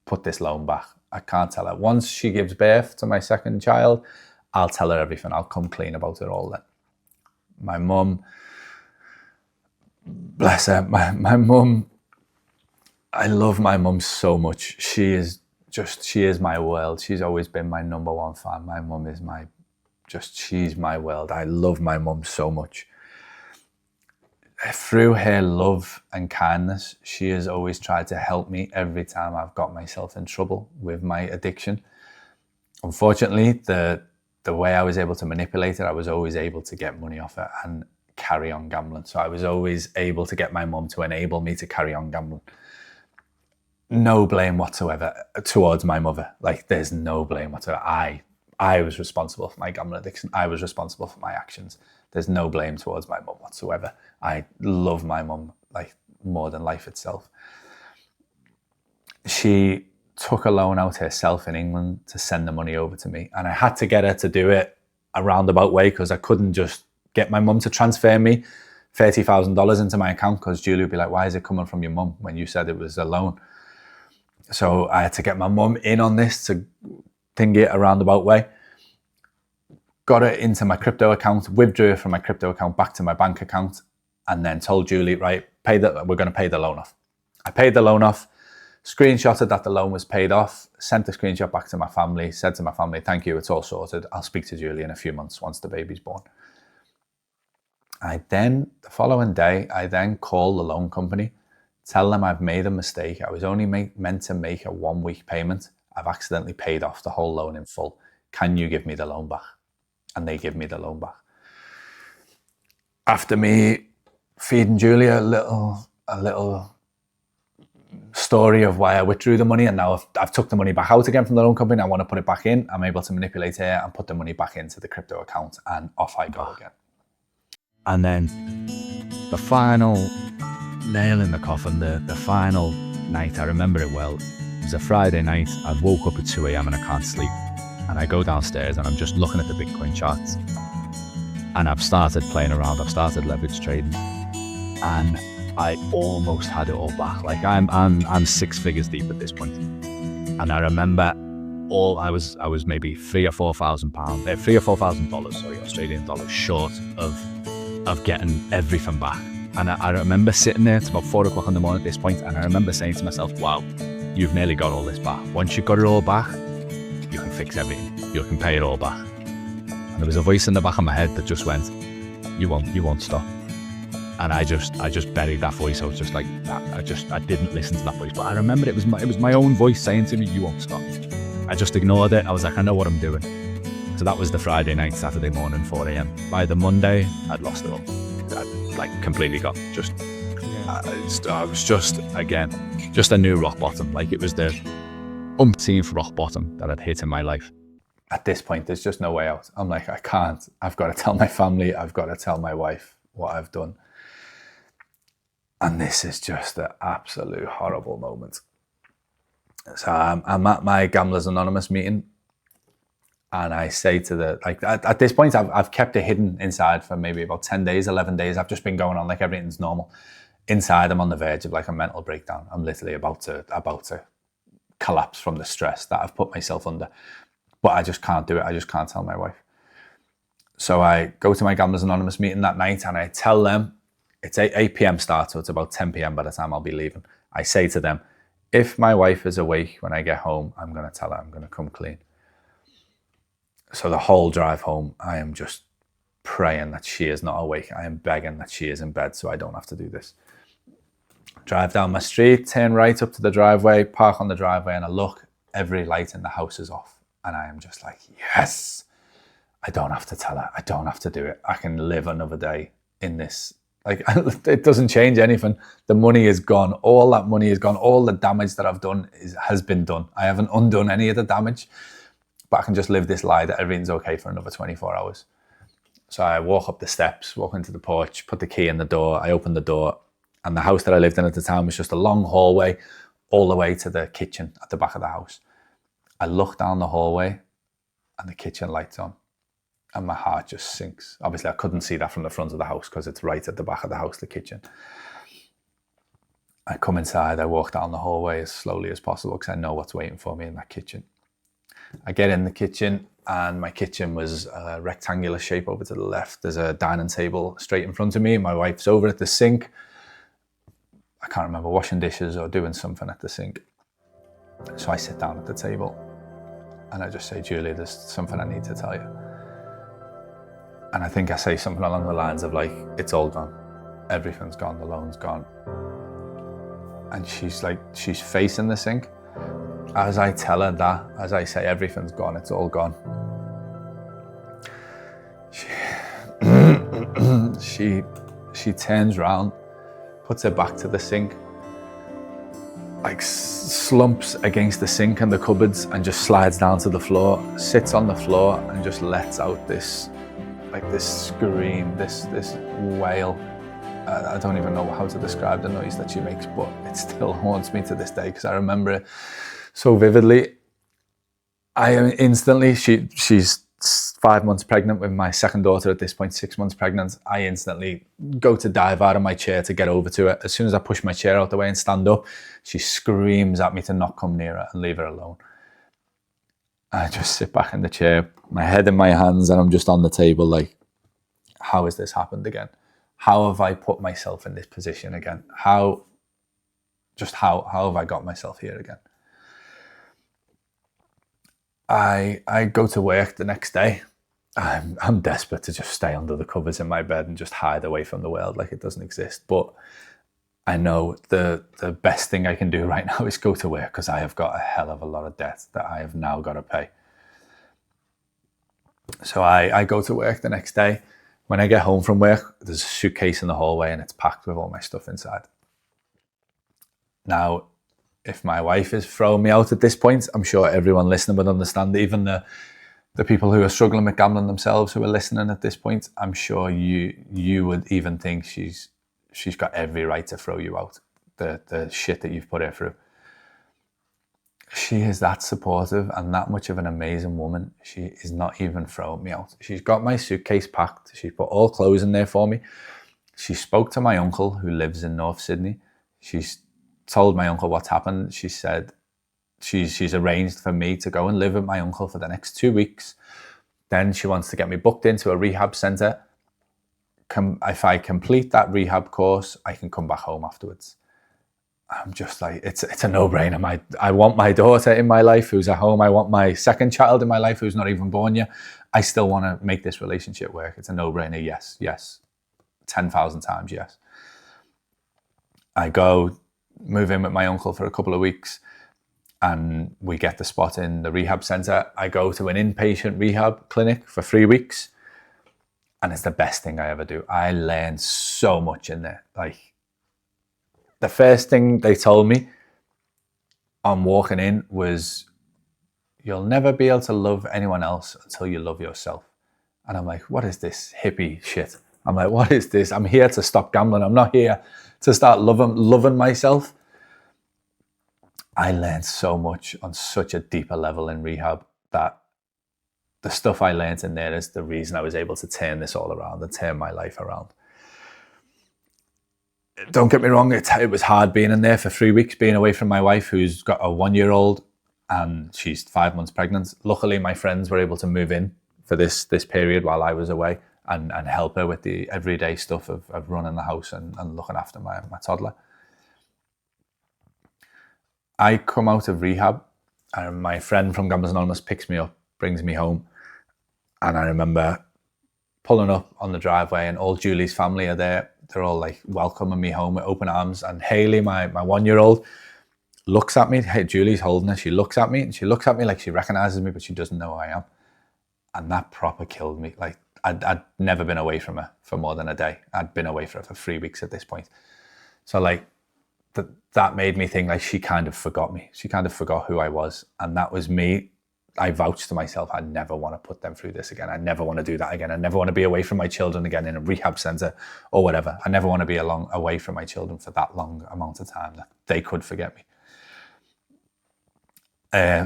put this loan back. I can't tell her. Once she gives birth to my second child, I'll tell her everything. I'll come clean about it all then. My mum, bless her, my mum, I love my mum so much. She is my world. She's always been my number one fan. My mum is she's my world. I love my mum so much. Through her love and kindness, she has always tried to help me every time I've got myself in trouble with my addiction. Unfortunately, the way I was able to manipulate it, I was always able to get money off it and carry on gambling. So I was always able to get my mum to enable me to carry on gambling. No blame whatsoever towards my mother. Like, there's no blame whatsoever. I was responsible for my gambling addiction. I was responsible for my actions. There's no blame towards my mum whatsoever. I love my mum like more than life itself. She took a loan out herself in England to send the money over to me, and I had to get her to do it a roundabout way, because I couldn't just get my mum to transfer me $30,000 into my account, because Julie would be like, why is it coming from your mum when you said it was a loan? So I had to get my mum in on this to thing it a roundabout way. Got it into my crypto account, withdrew it from my crypto account back to my bank account, and then told Julie, right, we're going to pay the loan off. I paid the loan off, screenshotted that the loan was paid off, sent the screenshot back to my family, said to my family, thank you, it's all sorted. I'll speak to Julie in a few months once the baby's born. The following day, I then call the loan company, tell them I've made a mistake. I was only meant to make a 1 week payment. I've accidentally paid off the whole loan in full. Can you give me the loan back? And they give me the loan back. After me feeding Julia a little story of why I withdrew the money, and now I've took the money back out again from the loan company, I want to put it back in, I'm able to manipulate her and put the money back into the crypto account, and off I go again. And then the final nailing the coffin. The final night, I remember it well. It was a Friday night. I woke up at 2 a.m. and I can't sleep. And I go downstairs and I'm just looking at the Bitcoin charts. And I've started playing around. I've started leverage trading. And I almost had it all back. Like I'm 6 figures deep at this point. And I remember I was maybe £3,000 or $4,000, sorry, Australian dollars short of getting everything back. And I remember sitting there, it's about 4 o'clock in the morning at this point, and I remember saying to myself, wow, you've nearly got all this back. Once you've got it all back, you can fix everything. You can pay it all back. And there was a voice in the back of my head that just went, you won't stop. And I just buried that voice. I was just like, I didn't listen to that voice. But I remember it was my own voice saying to me, you won't stop. I just ignored it. I was like, I know what I'm doing. So that was the Friday night, Saturday morning, 4 a.m. By the Monday, I'd lost it all. I'd completely got I was just a new rock bottom. Like it was the umpteenth rock bottom that I'd hit in my life. At this point, there's just no way out. I'm like, I can't. I've got to tell my family. I've got to tell my wife what I've done. And this is just an absolute horrible moment. So I'm at my Gamblers Anonymous meeting, and I say to at this point, I've kept it hidden inside for maybe about 10 days, 11 days. I've just been going on like everything's normal. Inside, I'm on the verge of like a mental breakdown. I'm literally about to collapse from the stress that I've put myself under. But I just can't do it. I just can't tell my wife. So I go to my Gamblers Anonymous meeting that night, and I tell them, it's 8 p.m. start, so it's about 10 p.m. by the time I'll be leaving. I say to them, if my wife is awake when I get home, I'm going to tell her I'm going to come clean. So the whole drive home, I am just praying that she is not awake. I am begging that she is in bed so I don't have to do this. Drive down my street, turn right up to the driveway, park on the driveway, and I look, every light in the house is off. And I am just like, yes, I don't have to tell her. I don't have to do it. I can live another day in this. Like, it doesn't change anything. The money is gone. All that money is gone. All the damage that I've done has been done. I haven't undone any of the damage, but I can just live this lie that everything's okay for another 24 hours. So I walk up the steps, walk into the porch, put the key in the door. I open the door, and the house that I lived in at the time was just a long hallway all the way to the kitchen at the back of the house. I look down the hallway and the kitchen light's on. And my heart just sinks. Obviously, I couldn't see that from the front of the house because it's right at the back of the house, the kitchen. I come inside, I walk down the hallway as slowly as possible because I know what's waiting for me in that kitchen. I get in the kitchen, and my kitchen was a rectangular shape over to the left. There's a dining table straight in front of me. My wife's over at the sink. I can't remember, washing dishes or doing something at the sink. So I sit down at the table and I just say, Julie, there's something I need to tell you. And I think I say something along the lines of like, it's all gone. Everything's gone, the loan's gone. And she's facing the sink. As I tell her that, as I say, everything's gone, it's all gone. She turns around, puts her back to the sink, like slumps against the sink and the cupboards and just slides down to the floor, sits on the floor and just lets out this scream, this wail. I don't even know how to describe the noise that she makes, but it still haunts me to this day because I remember it so vividly. She's 5 months pregnant with my second daughter at this point, 6 months pregnant. I instantly go to dive out of my chair to get over to her. As soon as I push my chair out the way and stand up, she screams at me to not come near her and leave her alone. I just sit back in the chair, my head in my hands, and I'm just on the table like, how has this happened again? How have I put myself in this position again? How have I got myself here again? I go to work the next day. I'm desperate to just stay under the covers in my bed and just hide away from the world like it doesn't exist. But I know the best thing I can do right now is go to work because I have got a hell of a lot of debt that I have now got to pay. So I go to work the next day. When I get home from work, there's a suitcase in the hallway and it's packed with all my stuff inside. Now, if my wife is throwing me out at this point, I'm sure everyone listening would understand. Even the people who are struggling with gambling themselves who are listening at this point, I'm sure you would even think she's she's got every right to throw you out. The shit that you've put her through. She is that supportive and that much of an amazing woman. She is not even throwing me out. She's got my suitcase packed. She's put all clothes in there for me. She spoke to my uncle who lives in North Sydney. She's told my uncle what's happened. She said she's arranged for me to go and live with my uncle for the next 2 weeks. Then she wants to get me booked into a rehab centre. If I complete that rehab course, I can come back home afterwards. I'm just like, it's a no-brainer. I want my daughter in my life who's at home. I want my second child in my life who's not even born yet. I still want to make this relationship work. It's a no-brainer. Yes. 10,000 times yes. I go move in with my uncle for a couple of weeks and we get the spot in the rehab centre. I go to an inpatient rehab clinic for 3 weeks and it's the best thing I ever do. I learned so much in there. Like, the first thing they told me on walking in was, you'll never be able to love anyone else until you love yourself. And I'm like, what is this hippie shit? I'm like, what is this? I'm here to stop gambling. I'm not here to start loving myself. I learned so much on such a deeper level in rehab that the stuff I learned in there is the reason I was able to turn this all around and turn my life around. Don't get me wrong, it was hard being in there for 3 weeks, being away from my wife who's got a 1-year-old and she's 5 months pregnant. Luckily, my friends were able to move in for this period while I was away and help her with the everyday stuff of running the house and looking after my toddler. I come out of rehab and my friend from Gamblers Anonymous picks me up, brings me home. And I remember pulling up on the driveway and all Julie's family are there. They're all like welcoming me home with open arms. And Haley, my 1-year-old, looks at me. Hey, Julie's holding her. She looks at me and she looks at me like she recognizes me, but she doesn't know who I am. And that proper killed me. Like, I'd never been away from her for more than a day. I'd been away from her for 3 weeks at this point. So like, that made me think like she kind of forgot me. She kind of forgot who I was. And that was me. I vouched to myself, I never want to put them through this again. I never want to do that again. I never want to be away from my children again in a rehab centre or whatever. I never want to be away from my children for that long amount of time that they could forget me.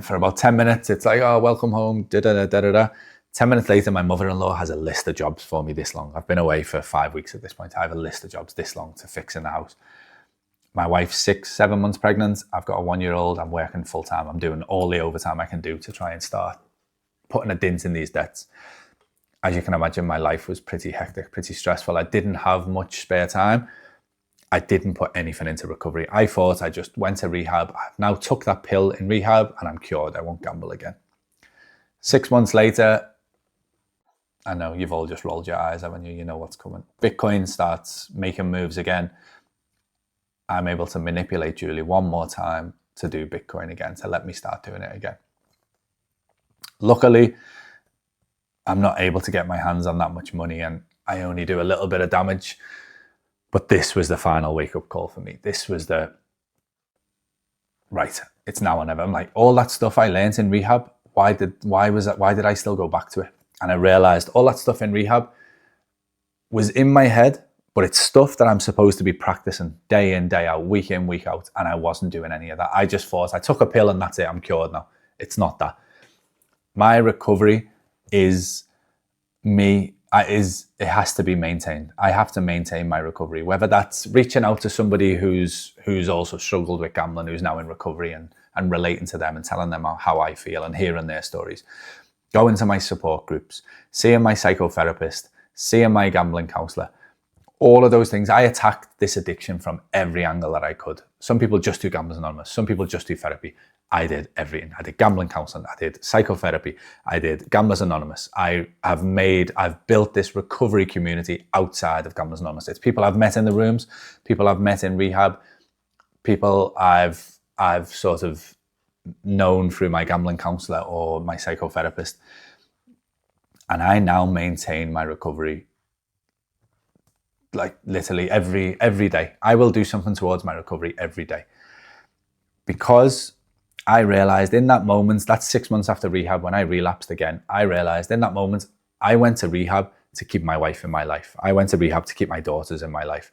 For about 10 minutes, it's like, oh, welcome home, da-da-da-da-da-da. 10 minutes later, my mother-in-law has a list of jobs for me this long. I've been away for 5 weeks at this point. I have a list of jobs this long to fix in the house. My wife's 6-7 months pregnant. I've got a 1-year-old. I'm working full time. I'm doing all the overtime I can do to try and start putting a dent in these debts. As you can imagine, my life was pretty hectic, pretty stressful. I didn't have much spare time. I didn't put anything into recovery. I thought I just went to rehab. I've now took that pill in rehab and I'm cured. I won't gamble again. 6 months later, I know you've all just rolled your eyes, haven't you? You know what's coming. Bitcoin starts making moves again. I'm able to manipulate Julie one more time to do Bitcoin again, to let me start doing it again. Luckily, I'm not able to get my hands on that much money and I only do a little bit of damage. But this was the final wake-up call for me. This was right, it's now or never. I'm like, all that stuff I learned in rehab, why did I still go back to it? And I realized all that stuff in rehab was in my head, but it's stuff that I'm supposed to be practicing day in, day out, week in, week out. And I wasn't doing any of that. I just thought I took a pill and that's it. I'm cured now. It's not that. My recovery is me. It has to be maintained. I have to maintain my recovery, whether that's reaching out to somebody who's also struggled with gambling, who's now in recovery and relating to them and telling them how I feel and hearing their stories. Going to my support groups, seeing my psychotherapist, seeing my gambling counsellor. All of those things, I attacked this addiction from every angle that I could. Some people just do Gamblers Anonymous. Some people just do therapy. I did everything. I did gambling counseling. I did psychotherapy. I did Gamblers Anonymous. I've built this recovery community outside of Gamblers Anonymous. It's people I've met in the rooms, people I've met in rehab, people I've sort of known through my gambling counsellor or my psychotherapist. And I now maintain my recovery like literally every day. I will do something towards my recovery every day. Because I realized in that moment, that's 6 months after rehab, when I relapsed again, I realized in that moment, I went to rehab to keep my wife in my life. I went to rehab to keep my daughters in my life.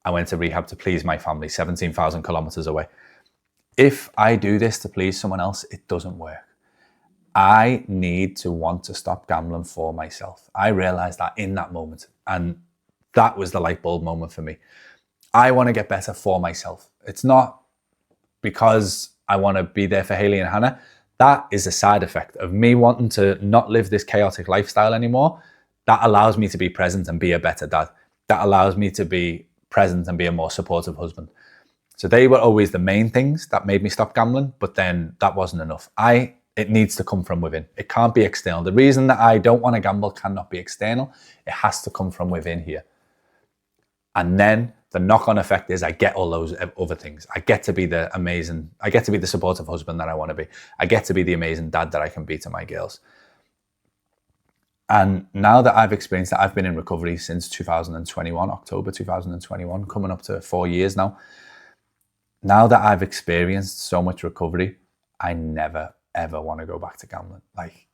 I went to rehab to please my family, 17,000 kilometers away. If I do this to please someone else, it doesn't work. I need to want to stop gambling for myself. I realized that in that moment. And that was the light bulb moment for me. I want to get better for myself. It's not because I want to be there for Haley and Hannah. That is a side effect of me wanting to not live this chaotic lifestyle anymore. That allows me to be present and be a better dad. That allows me to be present and be a more supportive husband. So they were always the main things that made me stop gambling, but then that wasn't enough. It needs to come from within. It can't be external. The reason that I don't want to gamble cannot be external. It has to come from within here. And then the knock-on effect is I get all those other things. I get to be the supportive husband that I want to be. I get to be the amazing dad that I can be to my girls. And now that I've experienced that, I've been in recovery since 2021, October 2021, coming up to 4 years now. Now that I've experienced so much recovery, I never, ever want to go back to gambling. Like,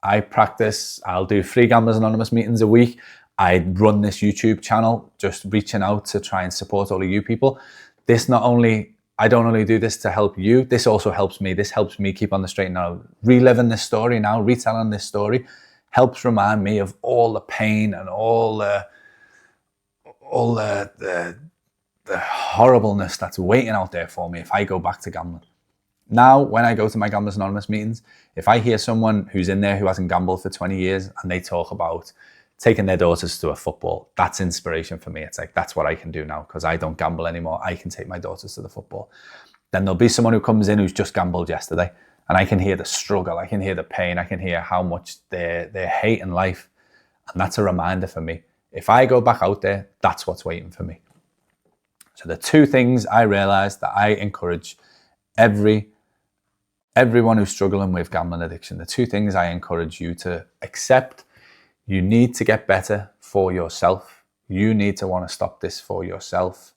I'll do 3 Gamblers Anonymous meetings a week. I run this YouTube channel, just reaching out to try and support all of you people. I don't only do this to help you, this also helps me. This helps me keep on the straight and narrow. Reliving this story now, retelling this story, helps remind me of all the pain and all the horribleness that's waiting out there for me if I go back to gambling. Now, when I go to my Gamblers Anonymous meetings, if I hear someone who's in there who hasn't gambled for 20 years and they talk about taking their daughters to a football, that's inspiration for me. It's like, that's what I can do now because I don't gamble anymore. I can take my daughters to the football. Then there'll be someone who comes in who's just gambled yesterday and I can hear the struggle, I can hear the pain, I can hear how much they're hating life. And that's a reminder for me. If I go back out there, that's what's waiting for me. So the 2 things I realized that I encourage everyone who's struggling with gambling addiction, the 2 things I encourage you to accept: you need to get better for yourself. You need to want to stop this for yourself.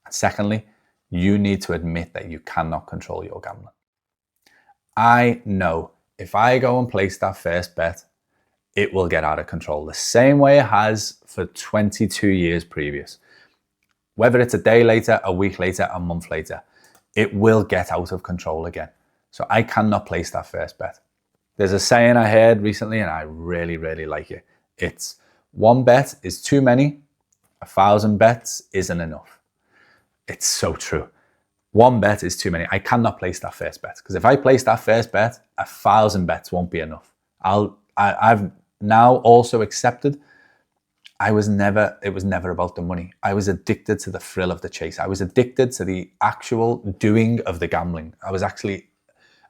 And secondly, you need to admit that you cannot control your gambling. I know if I go and place that first bet, it will get out of control the same way it has for 22 years previous. Whether it's a day later, a week later, a month later, it will get out of control again. So I cannot place that first bet. There's a saying I heard recently and I really, really like it. It's 1 bet is too many, 1,000 bets isn't enough. It's so true. 1 bet is too many. I cannot place that first bet because if I place that first bet, 1,000 bets won't be enough. I've now also accepted it was never about the money. I was addicted to the thrill of the chase. I was addicted to the actual doing of the gambling. I was actually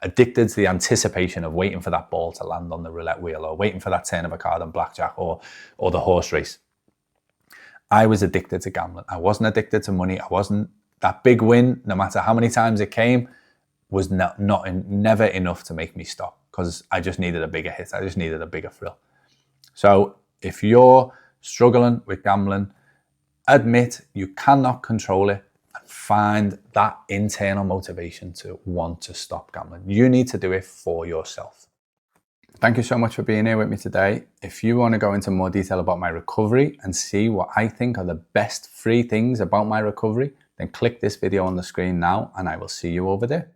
addicted to the anticipation of waiting for that ball to land on the roulette wheel or waiting for that turn of a card on blackjack or the horse race. I was addicted to gambling. I wasn't addicted to money. That big win, no matter how many times it came, was never enough to make me stop because I just needed a bigger hit. I just needed a bigger thrill. So if you're struggling with gambling, admit you cannot control it and find that internal motivation to want to stop gambling. You need to do it for yourself. Thank you so much for being here with me today. If you want to go into more detail about my recovery and see what I think are the best 3 things about my recovery, then click this video on the screen now and I will see you over there.